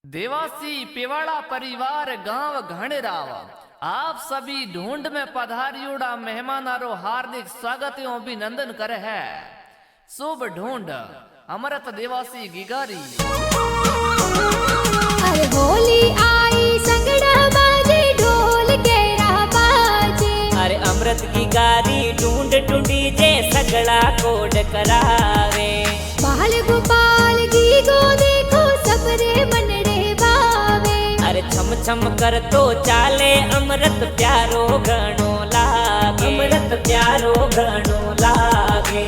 देवासी पेवाड़ा परिवार गांव घणराव आप सभी ढूंढ में पधारियोड़ा मेहमानारो हार्दिक स्वागत एवं अभिनंदन करे है। शुभ ढूंढ अमृत देवासी गिगारी। अरे होली आई संगड़ा बाजे ढोल केरा बाजे। अरे अमृत गिगारी ढूंढ ढूंढी जे सगड़ा कोड करावे। बाल गोपाल की गो देखो सबरे मनड़े बावे। अरे छम छम कर तो चाले अमृत प्यारो घणो लागे। अमृत प्यारो घणो लागे।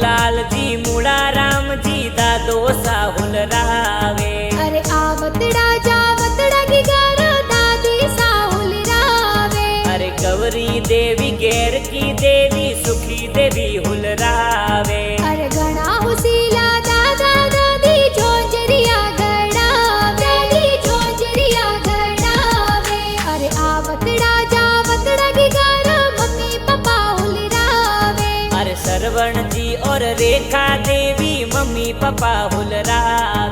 लाल जी मुड़ा राम जी दादो साहुल रावे। अरे आवतड़ा जावतड़ा की गारा दादी साहुल रावे। अरे गौरी देवी गैर की देवी सुखी देवी हुल रावे। अरे गणा हुसीला दादा दादी जोजरिया गड़ावे। दादी जोजरिया गड़ावे। अरे आवतड़ा जावतड़ा की गारा मम्मी पापा हुल रावे। अरे सरवण जी और रेखा देवी मम्मी पापा हुल रावे।